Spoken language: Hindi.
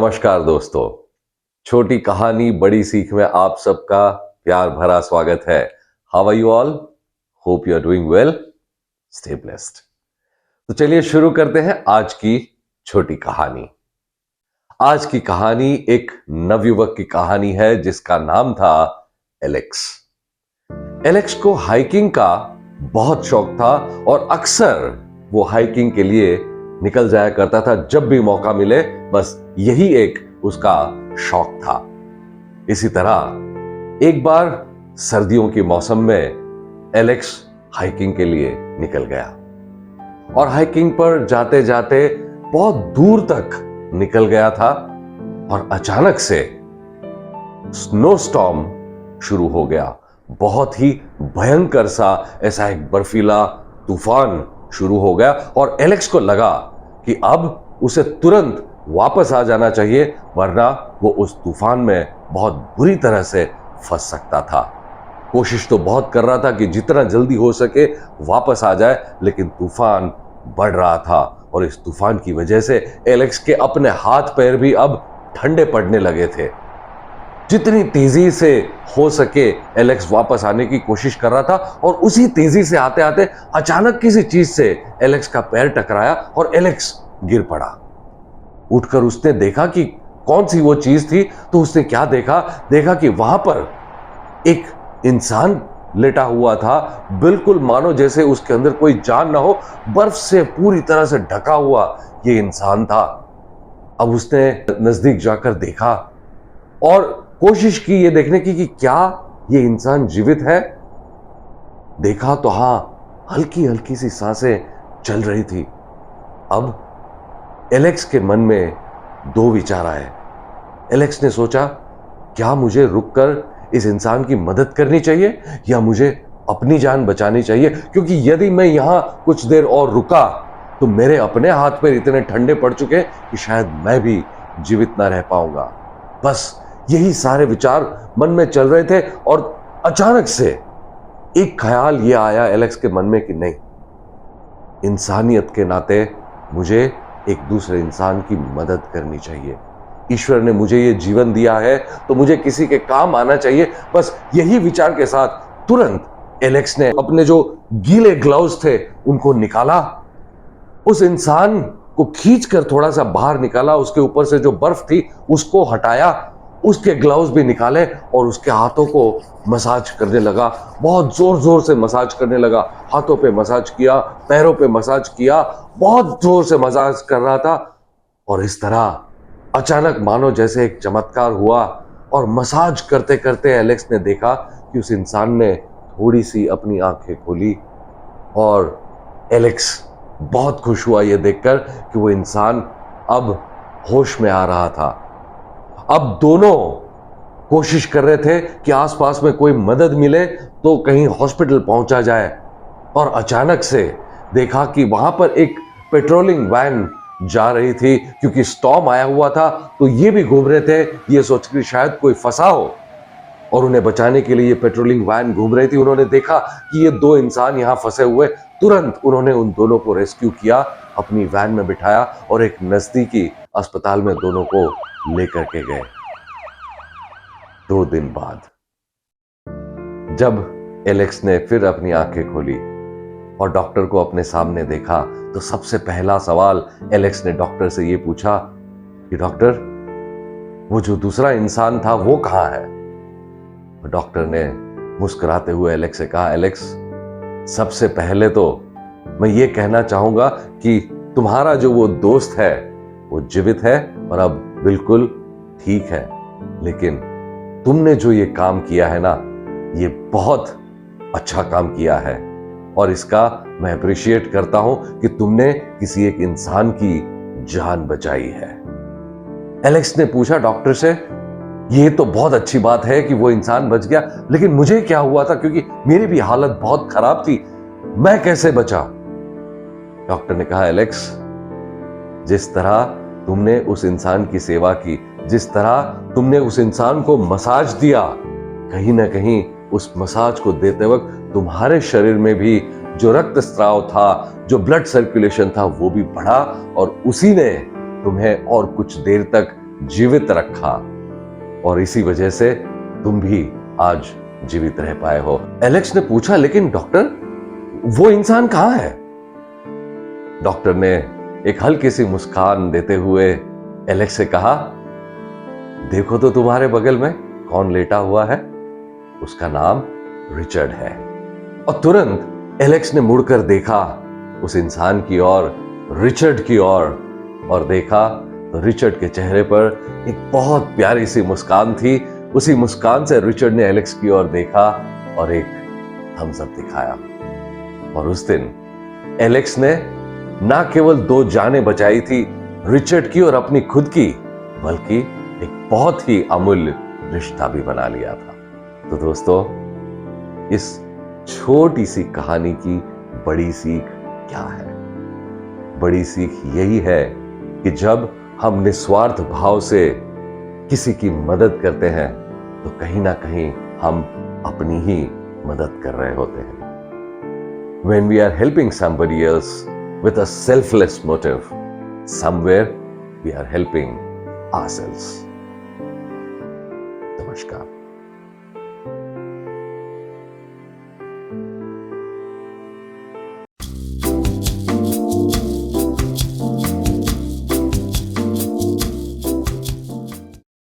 नमस्कार दोस्तों। छोटी कहानी बड़ी सीख में आप सबका प्यार भरा स्वागत है। How are you all? Hope you are doing well. Stay blessed. तो चलिए शुरू करते हैं आज की छोटी कहानी। आज की कहानी एक नवयुवक की कहानी है जिसका नाम था एलेक्स। एलेक्स को हाइकिंग का बहुत शौक था और अक्सर वो हाइकिंग के लिए निकल जाया करता था। जब भी मौका मिले बस यही एक उसका शौक था। इसी तरह एक बार सर्दियों के मौसम में एलेक्स हाइकिंग के लिए निकल गया और हाइकिंग पर जाते जाते बहुत दूर तक निकल गया था और अचानक से स्नो स्टॉर्म शुरू हो गया। बहुत ही भयंकर सा ऐसा एक बर्फीला तूफान शुरू हो गया और एलेक्स को लगा कि अब उसे तुरंत वापस आ जाना चाहिए, वरना वो उस तूफान में बहुत बुरी तरह से फंस सकता था। कोशिश तो बहुत कर रहा था कि जितना जल्दी हो सके वापस आ जाए, लेकिन तूफान बढ़ रहा था और इस तूफान की वजह से एलेक्स के अपने हाथ पैर भी अब ठंडे पड़ने लगे थे। जितनी तेजी से हो सके एलेक्स वापस आने की कोशिश कर रहा था और उसी तेजी से आते आते अचानक किसी चीज से एलेक्स का पैर टकराया और एलेक्स गिर पड़ा। उठकर उसने देखा कि कौन सी वो चीज थी। तो उसने क्या देखा कि वहां पर एक इंसान लेटा हुआ था, बिल्कुल मानो जैसे उसके अंदर कोई जान ना हो। बर्फ से पूरी तरह से ढका हुआ ये इंसान था। अब उसने नजदीक जाकर देखा और कोशिश की ये देखने की कि क्या ये इंसान जीवित है। देखा तो हां, हल्की हल्की सी सांसें चल रही थी। अब एलेक्स के मन में दो विचार आए। एलेक्स ने सोचा, क्या मुझे रुककर इस इंसान की मदद करनी चाहिए या मुझे अपनी जान बचानी चाहिए? क्योंकि यदि मैं यहां कुछ देर और रुका तो मेरे अपने हाथ पैर इतने ठंडे पड़ चुके कि शायद मैं भी जीवित ना रह पाऊंगा। बस यही सारे विचार मन में चल रहे थे और अचानक से एक ख्याल ये आया एलेक्स के मन में कि नहीं, इंसानियत के नाते मुझे एक दूसरे इंसान की मदद करनी चाहिए। ईश्वर ने मुझे ये जीवन दिया है तो मुझे किसी के काम आना चाहिए। बस यही विचार के साथ तुरंत एलेक्स ने अपने जो गीले ग्लव्स थे उनको निकाला, उस इंसान को खींचकर थोड़ा सा बाहर निकाला, उसके ऊपर से जो बर्फ थी उसको हटाया, उसके ग्लव्स भी निकाले और उसके हाथों को मसाज करने लगा। बहुत जोर जोर से मसाज करने लगा। हाथों पे मसाज किया, पैरों पे मसाज किया, बहुत जोर से मसाज कर रहा था। और इस तरह अचानक मानो जैसे एक चमत्कार हुआ और मसाज करते करते एलेक्स ने देखा कि उस इंसान ने थोड़ी सी अपनी आंखें खोली और एलेक्स बहुत खुश हुआ ये देखकर कि वो इंसान अब होश में आ रहा था। अब दोनों कोशिश कर रहे थे कि आसपास में कोई मदद मिले तो कहीं हॉस्पिटल पहुंचा जाए। और अचानक से देखा कि वहां पर एक पेट्रोलिंग वैन जा रही थी। क्योंकि स्टॉर्म आया हुआ था तो ये भी घूम रहे थे, ये सोचकर शायद कोई फंसा हो और उन्हें बचाने के लिए ये पेट्रोलिंग वैन घूम रही थी। उन्होंने देखा कि ये दो इंसान यहां फंसे हुए। तुरंत उन्होंने उन दोनों को रेस्क्यू किया, अपनी वैन में बिठाया और एक नजदीकी अस्पताल में दोनों को लेकर के गए। 2 दिन बाद जब एलेक्स ने फिर अपनी आंखें खोली और डॉक्टर को अपने सामने देखा तो सबसे पहला सवाल एलेक्स ने डॉक्टर से यह पूछा कि डॉक्टर, वो जो दूसरा इंसान था वो कहां है? डॉक्टर ने मुस्कुराते हुए एलेक्स से कहा, एलेक्स, सबसे पहले तो मैं ये कहना चाहूंगा कि तुम्हारा जो वो दोस्त है वो जीवित है और अब बिल्कुल ठीक है। लेकिन तुमने जो ये काम किया है ना, ये बहुत अच्छा काम किया है और इसका मैं अप्रिशिएट करता हूं कि तुमने किसी एक इंसान की जान बचाई है। एलेक्स ने पूछा डॉक्टर से, ये तो बहुत अच्छी बात है कि वो इंसान बच गया, लेकिन मुझे क्या हुआ था? क्योंकि मेरी भी हालत बहुत खराब थी, मैं कैसे बचा? डॉक्टर ने कहा, एलेक्स, जिस तरह तुमने उस इंसान की सेवा की, जिस तरह तुमने उस इंसान को मसाज दिया, कहीं ना कहीं उस मसाज को देते वक्त तुम्हारे शरीर में भी जो रक्त स्राव था, जो ब्लड सर्कुलेशन था, वो भी बढ़ा और उसी ने तुम्हें और कुछ देर तक जीवित रखा और इसी वजह से तुम भी आज जीवित रह पाए हो। एलेक्स ने पूछा, लेकिन डॉक्टर वो इंसान कहां है? डॉक्टर ने एक हल्की सी मुस्कान देते हुए एलेक्स से कहा, देखो तो तुम्हारे बगल में कौन लेटा हुआ है, उसका नाम रिचर्ड है। और तुरंत एलेक्स ने मुड़कर देखा उस इंसान की ओर, रिचर्ड की ओर, और देखा तो रिचर्ड के चेहरे पर एक बहुत प्यारी सी मुस्कान थी। उसी मुस्कान से रिचर्ड ने एलेक्स की ओर देखा और एक थम्स अप दिखाया। और उस दिन एलेक्स ने ना केवल 2 जानें बचाई थी, रिचर्ड की और अपनी खुद की, बल्कि एक बहुत ही अमूल्य रिश्ता भी बना लिया था। तो दोस्तों, इस छोटी सी कहानी की बड़ी सीख क्या है? बड़ी सीख यही है कि जब हम निस्वार्थ भाव से किसी की मदद करते हैं तो कहीं ना कहीं हम अपनी ही मदद कर रहे होते हैं। When we are helping somebody else with a selfless motive, somewhere we are helping ourselves. नमस्कार।